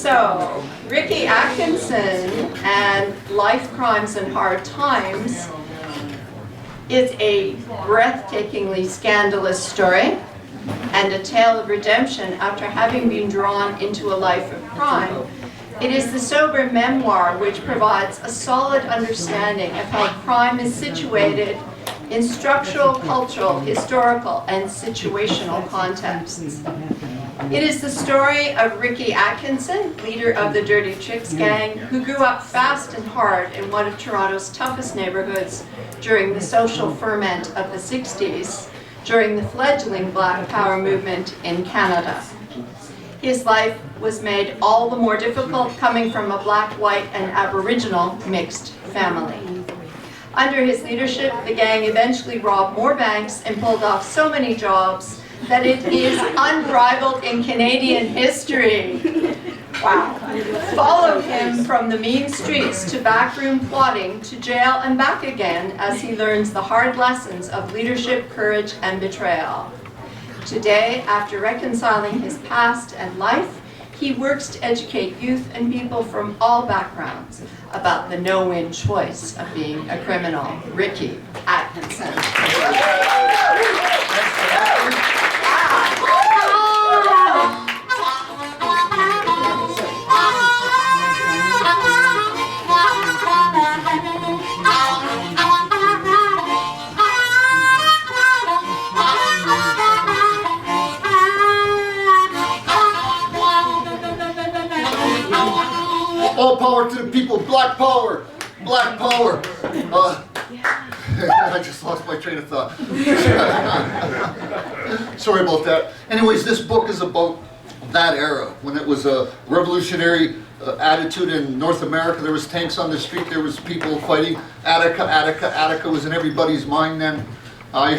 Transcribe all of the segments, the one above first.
So, Ricky Atkinson and Life, Crimes, and Hard Times is a breathtakingly scandalous story and a tale of redemption after having been drawn into a life of crime. It is the sober memoir which provides a solid understanding of how crime is situated in structural, cultural, historical, and situational contexts. It is the story of Ricky Atkinson, leader of the Dirty Tricks gang, who grew up fast and hard in one of Toronto's toughest neighbourhoods during the social ferment of the 60s, during the fledgling Black Power movement in Canada. His life was made all the more difficult coming from a black, white, and Aboriginal mixed family. Under his leadership, the gang eventually robbed more banks and pulled off so many jobs that it is unrivaled in Canadian history. Wow. Followed him from the mean streets to backroom plotting to jail and back again as he learns the hard lessons of leadership, courage, and betrayal. Today, after reconciling his past and life, he works to educate youth and people from all backgrounds about the no-win choice of being a criminal. Ricky Atkinson. All power to the people, black power, black power. I just lost my train of thought. Sorry about that. Anyways, this book is about that era, when it was a revolutionary attitude in North America. There was tanks on the street, there was people fighting. Attica was in everybody's mind then. I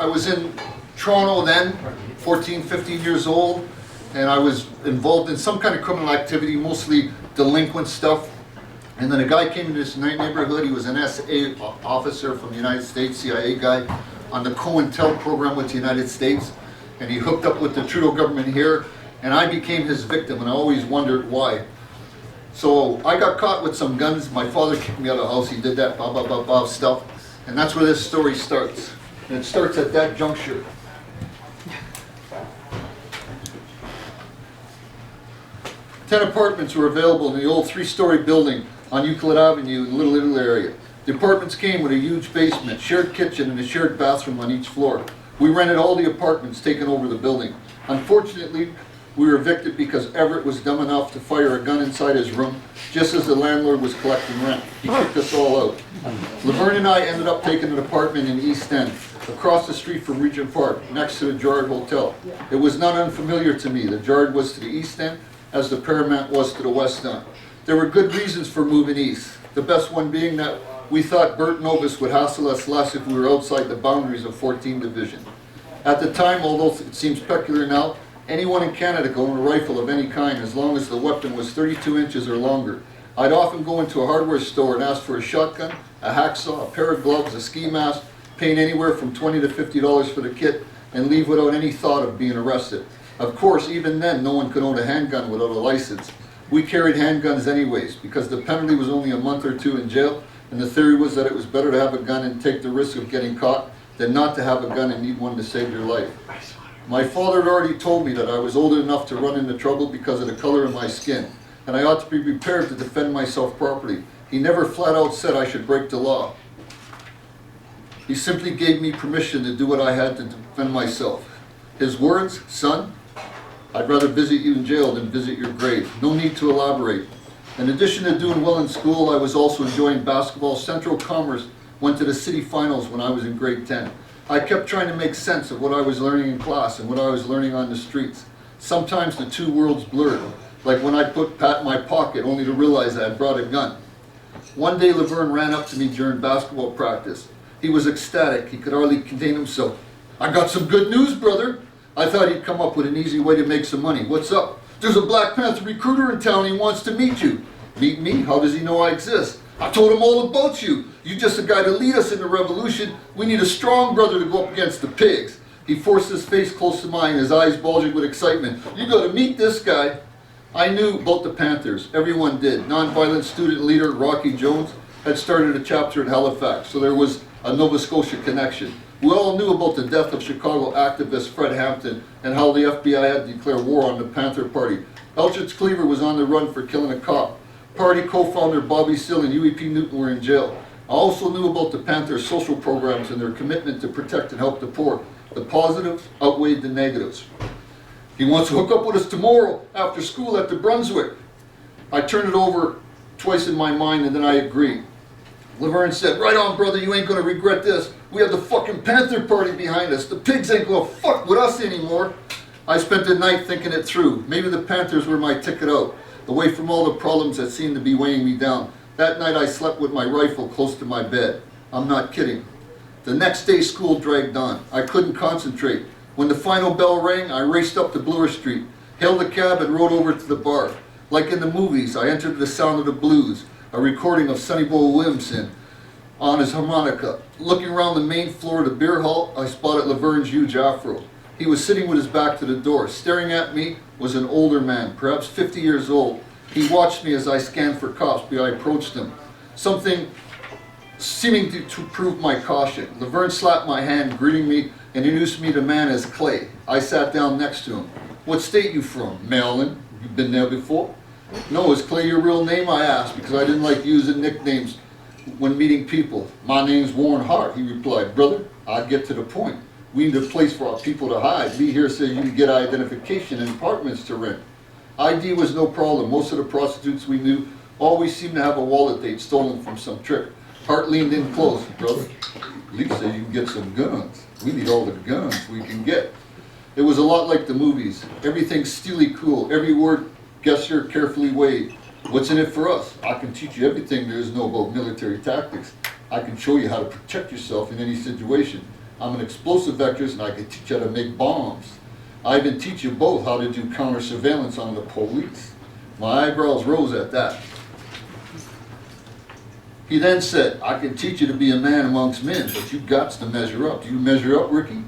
was in Toronto then, 14, 15 years old, and I was involved in some kind of criminal activity, mostly delinquent stuff. And then a guy came into this neighborhood. He was an SA officer from the United States, CIA guy, on the COINTEL program with the United States. And he hooked up with the Trudeau government here, and I became his victim, and I always wondered why. So I got caught with some guns. My father kicked me out of the house. He did that blah, blah, blah, blah stuff. And that's where this story starts. And it starts at that juncture. 10 apartments were available in the old 3-story building on Euclid Avenue in the Little Italy area. The apartments came with a huge basement, shared kitchen, and a shared bathroom on each floor. We rented all the apartments taken over the building. Unfortunately, we were evicted because Everett was dumb enough to fire a gun inside his room just as the landlord was collecting rent. He kicked us all out. Laverne and I ended up taking an apartment in East End, across the street from Regent Park, next to the Jard Hotel. It was not unfamiliar to me. The Jard was to the East End, as the Paramount was to the West End. There were good reasons for moving east. The best one being that we thought Bert Novus would hassle us less if we were outside the boundaries of 14th Division. At the time, although it seems peculiar now, anyone in Canada could own a rifle of any kind as long as the weapon was 32 inches or longer. I'd often go into a hardware store and ask for a shotgun, a hacksaw, a pair of gloves, a ski mask, paying anywhere from $20 to $50 for the kit, and leave without any thought of being arrested. Of course, even then, no one could own a handgun without a license. We carried handguns anyways, because the penalty was only a month or 2 in jail, and the theory was that it was better to have a gun and take the risk of getting caught than not to have a gun and need one to save your life. My father had already told me that I was old enough to run into trouble because of the color of my skin, and I ought to be prepared to defend myself properly. He never flat out said I should break the law. He simply gave me permission to do what I had to defend myself. His words, son, I'd rather visit you in jail than visit your grave. No need to elaborate. In addition to doing well in school, I was also enjoying basketball. Central Commerce went to the city finals when I was in grade 10. I kept trying to make sense of what I was learning in class and what I was learning on the streets. Sometimes the two worlds blurred, like when I put Pat in my pocket only to realize I had brought a gun. One day Laverne ran up to me during basketball practice. He was ecstatic. He could hardly contain himself. I got some good news, brother. I thought he'd come up with an easy way to make some money. What's up? There's a Black Panther recruiter in town. He wants to meet you. Meet me? How does he know I exist? I told him all about you. You're just a guy to lead us in the revolution. We need a strong brother to go up against the pigs. He forced his face close to mine, his eyes bulging with excitement. You gotta meet this guy. I knew about the Panthers. Everyone did. Nonviolent student leader Rocky Jones had started a chapter in Halifax, so there was a Nova Scotia connection. We all knew about the death of Chicago activist Fred Hampton and how the FBI had declared war on the Panther Party. Elchitz Cleaver was on the run for killing a cop. Party co-founder Bobby Sill and UEP Newton were in jail. I also knew about the Panthers' social programs and their commitment to protect and help the poor. The positives outweighed the negatives. He wants to hook up with us tomorrow after school at the Brunswick. I turned it over twice in my mind and then I agreed. Laverne said, right on, brother, you ain't gonna regret this. We have the fucking Panther Party behind us. The pigs ain't gonna fuck with us anymore. I spent the night thinking it through. Maybe the Panthers were my ticket out, away from all the problems that seemed to be weighing me down. That night I slept with my rifle close to my bed. I'm not kidding. The next day school dragged on. I couldn't concentrate. When the final bell rang, I raced up to Bloor Street, hailed a cab and rode over to the bar. Like in the movies, I entered the sound of the blues, a recording of Sonny Boy Williamson on his harmonica. Looking around the main floor of the beer hall, I spotted Laverne's huge afro. He was sitting with his back to the door. Staring at me was an older man, perhaps 50 years old. He watched me as I scanned for cops, but I approached him. Something seeming to prove my caution. Laverne slapped my hand, greeting me, and introduced me to man as Clay. I sat down next to him. What state you from? Maryland. You been there before? No, is Clay your real name? I asked, because I didn't like using nicknames when meeting people. My name's Warren Hart, he replied. Brother, I'll get to the point. We need a place for our people to hide. Lee here says you can get identification and apartments to rent. ID was no problem. Most of the prostitutes we knew always seemed to have a wallet they'd stolen from some trick. Hart leaned in close. Brother, Lee says you can get some guns. We need all the guns we can get. It was a lot like the movies. Everything steely cool. Every word gesture carefully weighed. What's in it for us? I can teach you everything there is to know about military tactics. I can show you how to protect yourself in any situation. I'm an explosive vectorist and I can teach you how to make bombs. I even teach you both how to do counter surveillance on the police. My eyebrows rose at that. He then said, I can teach you to be a man amongst men, but you've got to measure up. Do you measure up, Ricky?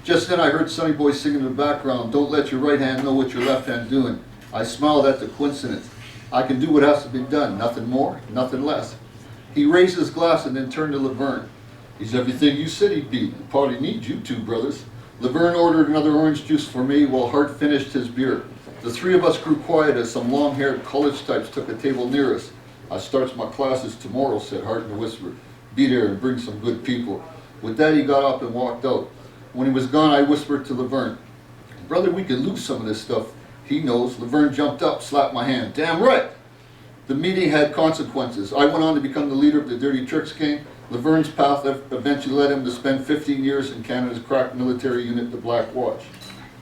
Just then I heard Sonny Boy singing in the background, don't let your right hand know what your left hand's doing. I smiled at the coincidence. I can do what has to be done, nothing more, nothing less. He raised his glass and then turned to Laverne. He's everything you said he'd be. The party needs you two, brothers. Laverne ordered another orange juice for me while Hart finished his beer. The three of us grew quiet as some long-haired college types took a table near us. I starts my classes tomorrow, said Hart in a whisper. Be there and bring some good people. With that, he got up and walked out. When he was gone, I whispered to Laverne, brother, we could lose some of this stuff. He knows. Laverne jumped up, slapped my hand. Damn right! The meeting had consequences. I went on to become the leader of the Dirty Tricks gang. Laverne's path eventually led him to spend 15 years in Canada's crack military unit, the Black Watch.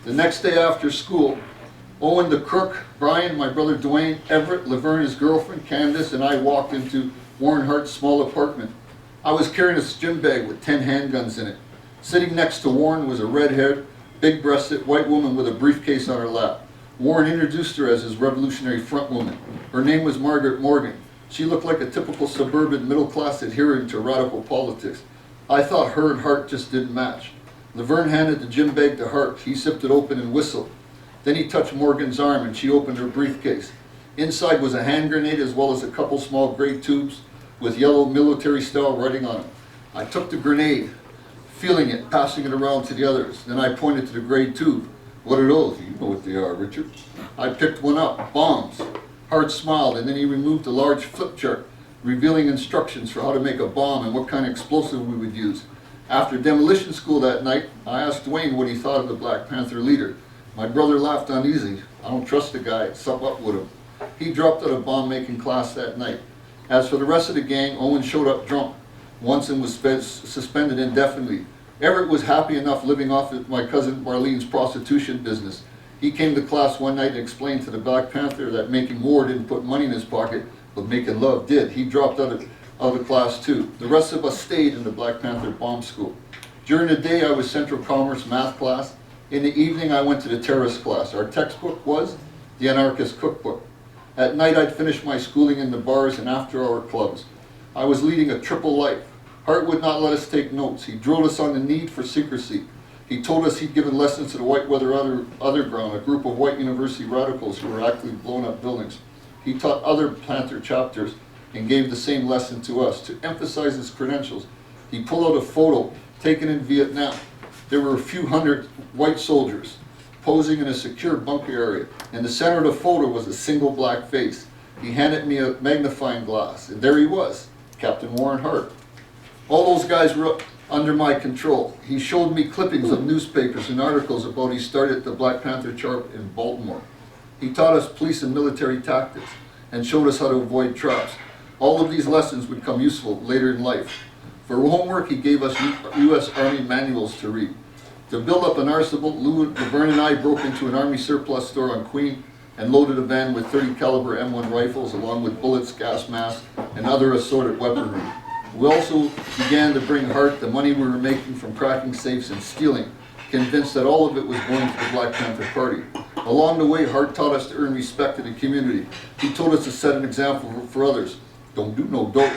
The next day after school, Owen the crook, Brian, my brother Dwayne, Everett, Laverne, his girlfriend, Candace, and I walked into Warren Hart's small apartment. I was carrying a gym bag with 10 handguns in it. Sitting next to Warren was a red-haired, big-breasted white woman with a briefcase on her lap. Warren introduced her as his revolutionary front woman. Her name was Margaret Morgan. She looked like a typical suburban middle-class adherent to radical politics. I thought her and Hart just didn't match. Laverne handed the gym bag to Hart. He sipped it open and whistled. Then he touched Morgan's arm and she opened her briefcase. Inside was a hand grenade as well as a couple small gray tubes with yellow military-style writing on them. I took the grenade, feeling it, passing it around to the others. Then I pointed to the gray tube. What are those? You know what they are, Richard. I picked one up. Bombs. Hart smiled, and then he removed a large flip chart, revealing instructions for how to make a bomb and what kind of explosive we would use. After demolition school that night, I asked Dwayne what he thought of the Black Panther leader. My brother laughed uneasy. I don't trust the guy. Something up with him. He dropped out of bomb-making class that night. As for the rest of the gang, Owen showed up drunk once and was suspended indefinitely. Everett was happy enough living off of my cousin Marlene's prostitution business. He came to class one night and explained to the Black Panther that making war didn't put money in his pocket, but making love did. He dropped out of the class too. The rest of us stayed in the Black Panther bomb school. During the day I was Central Commerce math class. In the evening I went to the terrorist class. Our textbook was The Anarchist Cookbook. At night I'd finish my schooling in the bars and after-hour clubs. I was leading a triple life. Hart would not let us take notes. He drilled us on the need for secrecy. He told us he'd given lessons to the White Weather Underground, a group of white university radicals who were actually blowing up buildings. He taught other Panther chapters and gave the same lesson to us. To emphasize his credentials, he pulled out a photo taken in Vietnam. There were a few hundred white soldiers posing in a secure bunker area. In the center of the photo was a single black face. He handed me a magnifying glass, and there he was, Captain Warren Hart. All those guys were under my control. He showed me clippings of newspapers and articles about he started the Black Panther Chart in Baltimore. He taught us police and military tactics and showed us how to avoid traps. All of these lessons would come useful later in life. For homework, he gave us U.S. Army manuals to read. To build up an arsenal, Laverne and I broke into an Army surplus store on Queen and loaded a van with 30 caliber M1 rifles along with bullets, gas masks, and other assorted weaponry. We also began to bring Hart the money we were making from cracking safes and stealing, convinced that all of it was going to the Black Panther Party. Along the way, Hart taught us to earn respect in the community. He told us to set an example for others. Don't do no dope.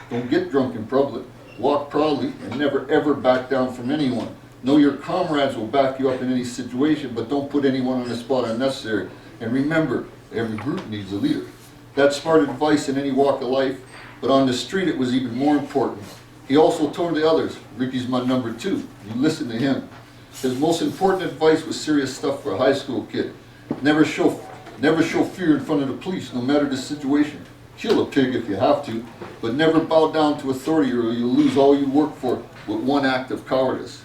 Don't get drunk in public. Walk proudly and never ever back down from anyone. Know your comrades will back you up in any situation, but don't put anyone on the spot unnecessary. And remember, every group needs a leader. That's smart advice in any walk of life, but on the street it was even more important. He also told the others, Ricky's my number 2. You listen to him. His most important advice was serious stuff for a high school kid. Never show fear in front of the police, no matter the situation. Kill a pig if you have to, but never bow down to authority or you'll lose all you work for with one act of cowardice.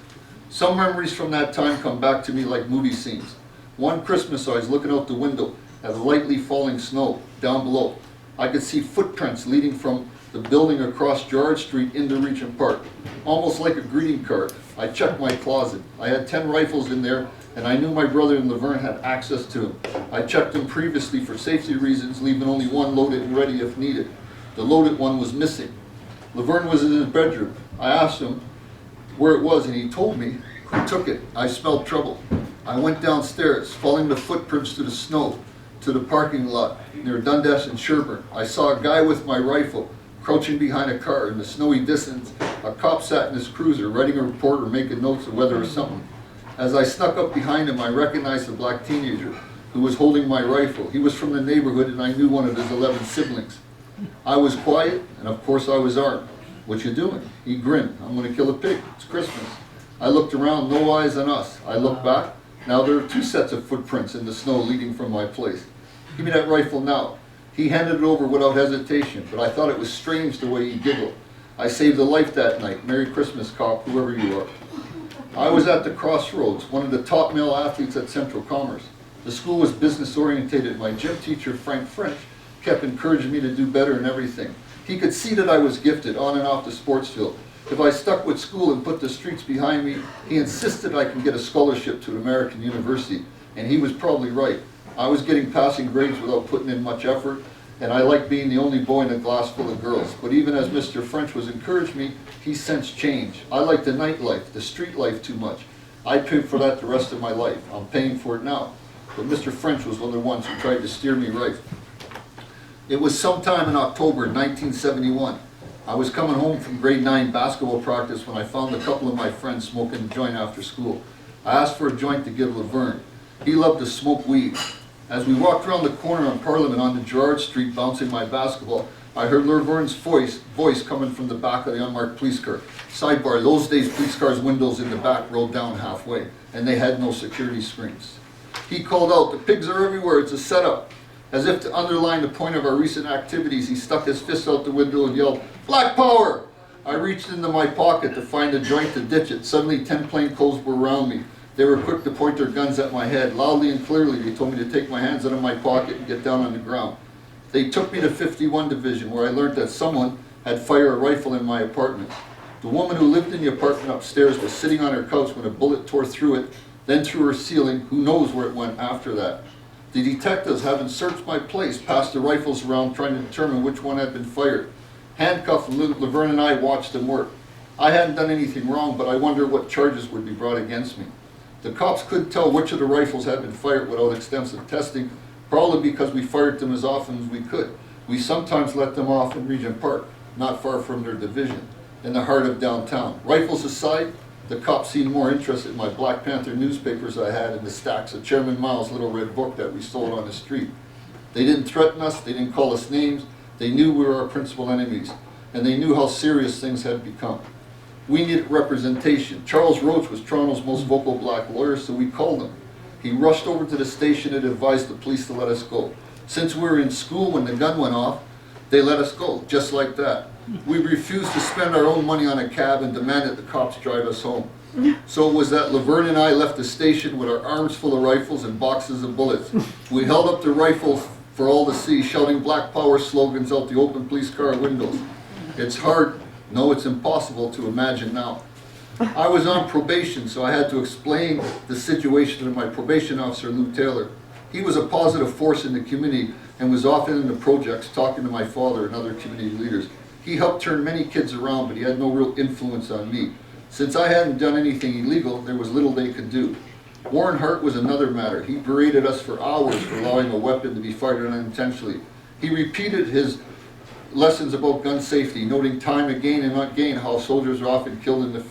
Some memories from that time come back to me like movie scenes. One Christmas I was looking out the window at lightly falling snow down below. I could see footprints leading from the building across George Street into Regent Park, almost like a greeting card. I checked my closet. I had 10 rifles in there, and I knew my brother and Laverne had access to them. I checked them previously for safety reasons, leaving only one loaded and ready if needed. The loaded one was missing. Laverne was in his bedroom. I asked him where it was, and he told me who took it. I smelled trouble. I went downstairs, following the footprints to the snow, to the parking lot near Dundas and Sherburne. I saw a guy with my rifle crouching behind a car. In the snowy distance, a cop sat in his cruiser, writing a report or making notes of weather or something. As I snuck up behind him, I recognized the black teenager who was holding my rifle. He was from the neighborhood, and I knew one of his 11 siblings. I was quiet, and of course I was armed. What you doing? He grinned. I'm going to kill a pig. It's Christmas. I looked around, no eyes on us. I looked back. Now there are 2 sets of footprints in the snow leading from my place. Give me that rifle now. He handed it over without hesitation, but I thought it was strange the way he giggled. I saved a life that night. Merry Christmas, cop, whoever you are. I was at the Crossroads, one of the top male athletes at Central Commerce. The school was business orientated. My gym teacher, Frank French, kept encouraging me to do better in everything. He could see that I was gifted on and off the sports field. If I stuck with school and put the streets behind me, he insisted I can get a scholarship to an American university, and he was probably right. I was getting passing grades without putting in much effort, and I liked being the only boy in a class full of girls. But even as Mr. French was encouraging me, he sensed change. I liked the nightlife, the street life too much. I paid for that the rest of my life. I'm paying for it now. But Mr. French was one of the ones who tried to steer me right. It was sometime in October 1971. I was coming home from grade 9 basketball practice when I found a couple of my friends smoking a joint after school. I asked for a joint to give Laverne. He loved to smoke weed. As we walked around the corner on Parliament onto Gerard Street bouncing my basketball, I heard Laverne's voice coming from the back of the unmarked police car. Sidebar, those days police cars' windows in the back rolled down halfway, and they had no security screens. He called out, "The pigs are everywhere, it's a setup." As if to underline the point of our recent activities, he stuck his fist out the window and yelled, "Black power!" I reached into my pocket to find a joint to ditch it. Suddenly 10 plainclothes were around me. They were quick to point their guns at my head. Loudly and clearly, they told me to take my hands out of my pocket and get down on the ground. They took me to 51 Division, where I learned that someone had fired a rifle in my apartment. The woman who lived in the apartment upstairs was sitting on her couch when a bullet tore through it, then through her ceiling. Who knows where it went after that. The detectives, having searched my place, passed the rifles around trying to determine which one had been fired. Handcuffed, Laverne and I watched them work. I hadn't done anything wrong, but I wonder what charges would be brought against me. The cops couldn't tell which of the rifles had been fired without extensive testing, probably because we fired them as often as we could. We sometimes let them off in Regent Park, not far from their division, in the heart of downtown. Rifles aside, The cops seemed more interested in my Black Panther newspapers I had and the stacks of Chairman Mao's little red book that we sold on the street. They didn't threaten us, they didn't call us names, they knew we were our principal enemies, and they knew how serious things had become. We needed representation. Charles Roach was Toronto's most vocal black lawyer, so we called him. He rushed over to the station and advised the police to let us go. Since we were in school when the gun went off, they let us go, just like that. We refused to spend our own money on a cab and demanded the cops drive us home. So it was that Laverne and I left the station with our arms full of rifles and boxes of bullets. We held up the rifles for all to see, shouting Black Power slogans out the open police car windows. It's hard, no, it's impossible to imagine now. I was on probation, so I had to explain the situation to my probation officer, Lou Taylor. He was a positive force in the community and was often in the projects talking to my father and other community leaders. He helped turn many kids around, but he had no real influence on me. Since I hadn't done anything illegal, there was little they could do. Warren Hart was another matter. He berated us for hours for allowing a weapon to be fired unintentionally. He repeated his lessons about gun safety, noting time again and again how soldiers are often killed in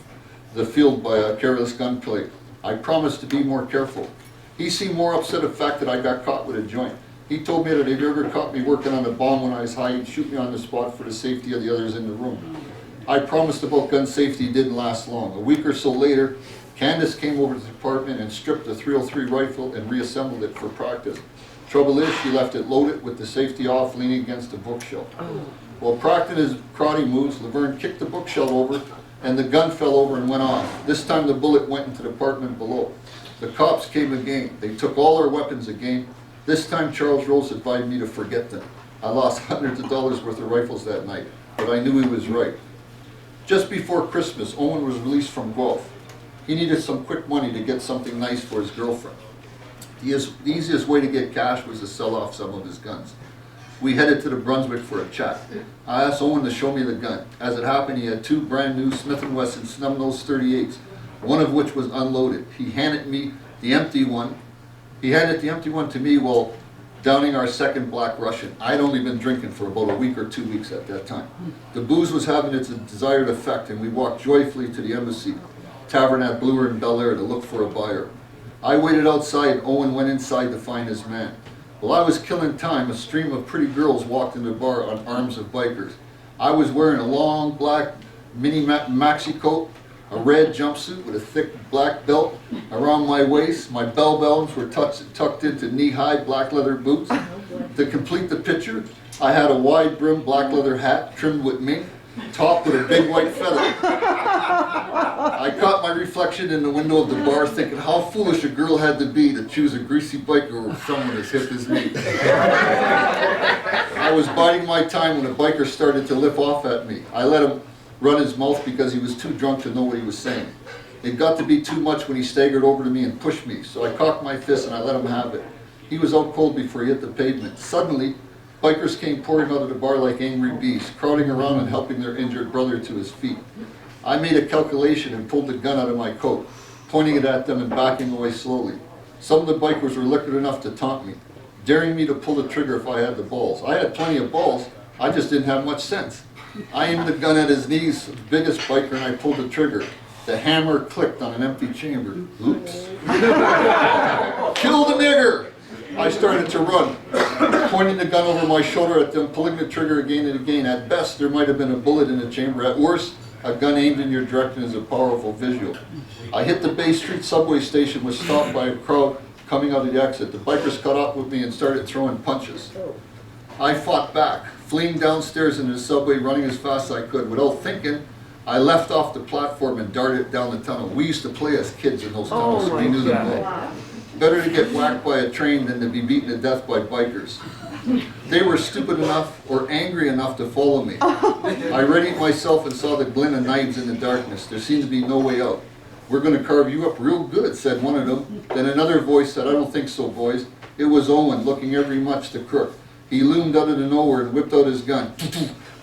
the field by a careless gunplay. I promised to be more careful. He seemed more upset at the fact that I got caught with a joint. He told me that if he ever caught me working on a bomb when I was high, he'd shoot me on the spot for the safety of the others in the room. I promised about gun safety didn't last long. A week or so later, Candace came over to the department and stripped the .303 rifle and reassembled it for practice. Trouble is, she left it loaded with the safety off, leaning against the bookshelf. While practicing his karate moves, Laverne kicked the bookshelf over and the gun fell over and went off. This time the bullet went into the apartment below. The cops came again. They took all our weapons again. This time Charles Rose advised me to forget them. I lost hundreds of dollars worth of rifles that night, but I knew he was right. Just before Christmas, Owen was released from Guelph. He needed some quick money to get something nice for his girlfriend. The easiest way to get cash was to sell off some of his guns. We headed to the Brunswick for a chat. I asked Owen to show me the gun. As it happened, he had two brand new Smith & Wesson snub-nosed .38s, one of which was unloaded. He handed me the empty one. He handed the empty one to me while downing our second Black Russian. I had only been drinking for about a week or 2 weeks at that time. The booze was having its desired effect, and we walked joyfully to the embassy tavern at Bloor in Bel Air to look for a buyer. I waited outside, and Owen went inside to find his man. While I was killing time, a stream of pretty girls walked into the bar on arms of bikers. I was wearing a long black mini maxi coat, a red jumpsuit with a thick black belt around my waist. My bell bottoms were tucked into knee-high black leather boots. To complete the picture, I had a wide-brimmed black leather hat trimmed with mink, topped with a big white feather. I caught my reflection in the window of the bar thinking how foolish a girl had to be to choose a greasy biker over someone as hip as me. I was biding my time when a biker started to lift off at me. I let him run his mouth because he was too drunk to know what he was saying. It got to be too much when he staggered over to me and pushed me, so I cocked my fist and I let him have it. He was out cold before he hit the pavement. Suddenly, bikers came pouring out of the bar like angry beasts, crowding around and helping their injured brother to his feet. I made a calculation and pulled the gun out of my coat, pointing it at them and backing away slowly. Some of the bikers were liquid enough to taunt me, daring me to pull the trigger if I had the balls. I had plenty of balls, I just didn't have much sense. I aimed the gun at his knees, the biggest biker, and I pulled the trigger. The hammer clicked on an empty chamber. Oops. Kill the nigger! I started to run, pointing the gun over my shoulder at them, pulling the trigger again and again. At best, there might have been a bullet in the chamber. At worst, a gun aimed in your direction is a powerful visual. I hit the Bay Street subway station, was stopped by a crowd coming out of the exit. The bikers caught up with me and started throwing punches. I fought back, fleeing downstairs into the subway, running as fast as I could. Without thinking, I left off the platform and darted down the tunnel. We used to play as kids in those tunnels, so we knew them well. Better to get whacked by a train than to be beaten to death by bikers. They were stupid enough or angry enough to follow me. I readied myself and saw the glint of knives in the darkness. There seemed to be no way out. "We're going to carve you up real good," said one of them. Then another voice said, "I don't think so, boys." It was Owen, looking every much the crook. He loomed out of the nowhere and whipped out his gun.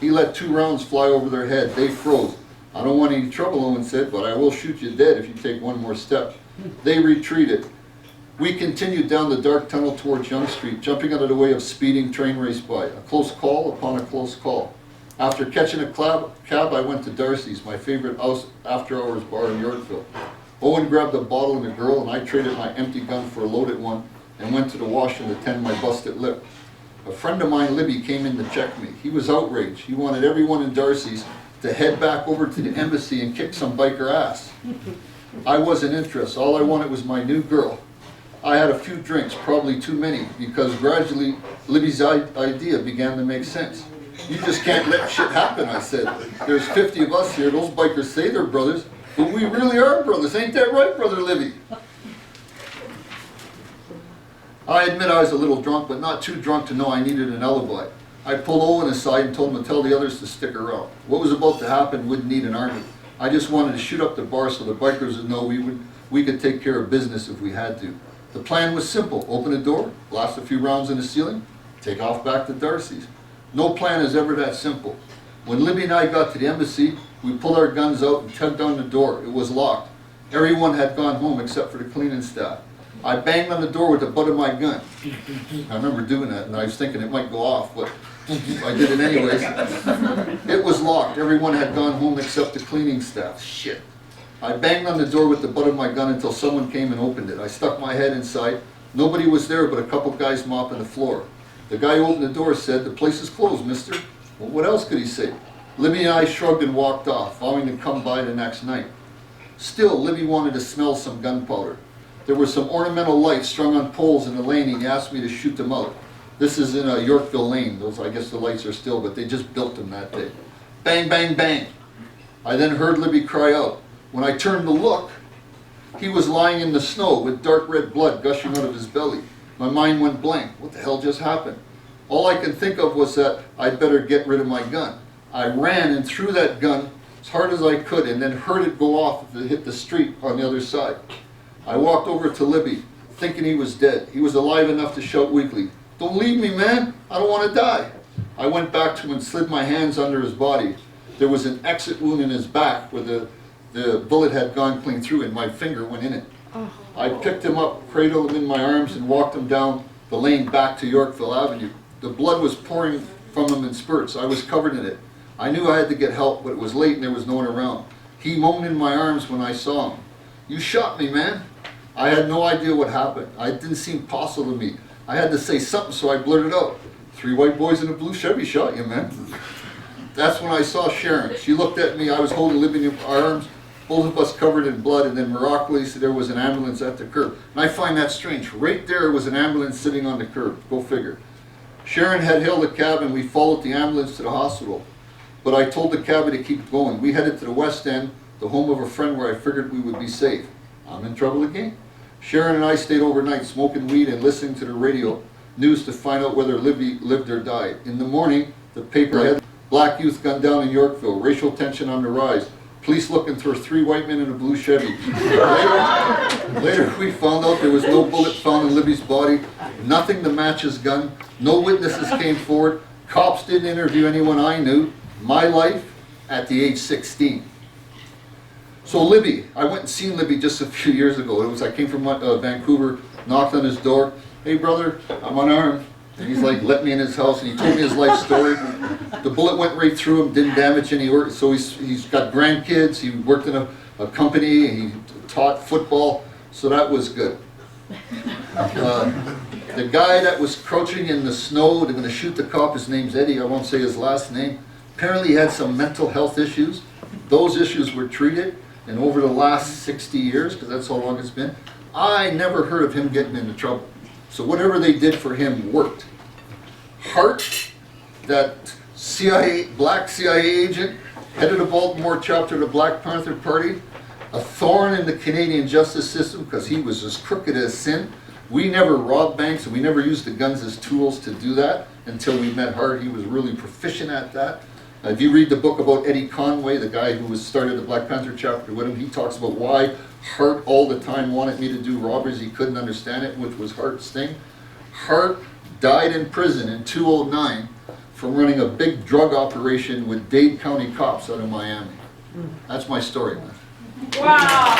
He let 2 rounds fly over their head. They froze. "I don't want any trouble," Owen said, "but I will shoot you dead if you take one more step." They retreated. We continued down the dark tunnel towards Yonge Street, jumping out of the way of speeding train race by. A close call upon a close call. After catching a cab, I went to Darcy's, my favorite after-hours bar in Yorkville. Owen grabbed a bottle and a girl, and I traded my empty gun for a loaded one and went to the washroom to tend my busted lip. A friend of mine, Libby, came in to check me. He was outraged. He wanted everyone in Darcy's to head back over to the embassy and kick some biker ass. I wasn't interested. All I wanted was my new girl. I had a few drinks, probably too many, because gradually Libby's idea began to make sense. You just can't let shit happen, I said. There's 50 of us here. Those bikers say they're brothers, but we really are brothers. Ain't that right, Brother Libby? I admit I was a little drunk, but not too drunk to know I needed an alibi. I pulled Owen aside and told him to tell the others to stick around. What was about to happen wouldn't need an army. I just wanted to shoot up the bar so the bikers would know we could take care of business if we had to. The plan was simple. Open a door, blast a few rounds in the ceiling, take off back to Darcy's. No plan is ever that simple. When Libby and I got to the embassy, we pulled our guns out and tugged on the door. It was locked. Everyone had gone home except for the cleaning staff. I banged on the door with the butt of my gun. I remember doing that, and I was thinking it might go off, but I did it anyways. It was locked. Everyone had gone home except the cleaning staff. Shit. I banged on the door with the butt of my gun until someone came and opened it. I stuck my head inside. Nobody was there but a couple guys mopping the floor. The guy who opened the door said, "The place is closed, mister." Well, what else could he say? Libby and I shrugged and walked off, vowing to come by the next night. Still, Libby wanted to smell some gunpowder. There were some ornamental lights strung on poles in the lane, and he asked me to shoot them out. This is in Yorkville Lane. Those, I guess the lights are still, but they just built them that day. Bang, bang, bang. I then heard Libby cry out. When I turned to look, he was lying in the snow with dark red blood gushing out of his belly. My mind went blank. What the hell just happened? All I could think of was that I'd better get rid of my gun. I ran and threw that gun as hard as I could and then heard it go off as it hit the street on the other side. I walked over to Libby, thinking he was dead. He was alive enough to shout weakly, "Don't leave me, man. I don't want to die." I went back to him and slid my hands under his body. There was an exit wound in his back where the bullet had gone clean through and my finger went in it. I picked him up, cradled him in my arms, and walked him down the lane back to Yorkville Avenue. The blood was pouring from him in spurts. I was covered in it. I knew I had to get help, but it was late and there was no one around. He moaned in my arms when I saw him. "You shot me, man." I had no idea what happened. It didn't seem possible to me. I had to say something, so I blurted out, "3 white boys in a blue Chevy shot you, man." That's when I saw Sharon. She looked at me. I was holding Libby in my arms, both of us covered in blood, and then miraculously there was an ambulance at the curb. And I find that strange. Right there was an ambulance sitting on the curb. Go figure. Sharon had hailed a cab and we followed the ambulance to the hospital. But I told the cabbie to keep going. We headed to the West End, the home of a friend where I figured we would be safe. I'm in trouble again. Sharon and I stayed overnight smoking weed and listening to the radio news to find out whether Libby lived or died. In the morning, the paper had black youth gunned down in Yorkville, racial tension on the rise, police looking for 3 white men in a blue Chevy. Later we found out there was no bullet found in Libby's body, nothing to match his gun, no witnesses came forward, cops didn't interview anyone I knew. My life at the age 16. So Libby, I went and seen Libby just a few years ago. I came from Vancouver, knocked on his door. "Hey brother, I'm unarmed." And he's like, let me in his house, and he told me his life story. The bullet went right through him, didn't damage any work. So he's got grandkids, he worked in a company, he taught football, so that was good. The guy that was crouching in the snow, they're gonna shoot the cop, his name's Eddie, I won't say his last name. Apparently he had some mental health issues. Those issues were treated. And over the last 60 years, because that's how long it's been, I never heard of him getting into trouble. So whatever they did for him worked. Hart, that black CIA agent, headed a Baltimore chapter of the Black Panther Party, a thorn in the Canadian justice system because he was as crooked as sin. We never robbed banks and we never used the guns as tools to do that until we met Hart. He was really proficient at that. If you read the book about Eddie Conway, the guy who started the Black Panther chapter with him, he talks about why Hart all the time wanted me to do robberies. He couldn't understand it, which was Hart's thing. Hart died in prison in 2009 from running a big drug operation with Dade County cops out of Miami. That's my story, man. Wow.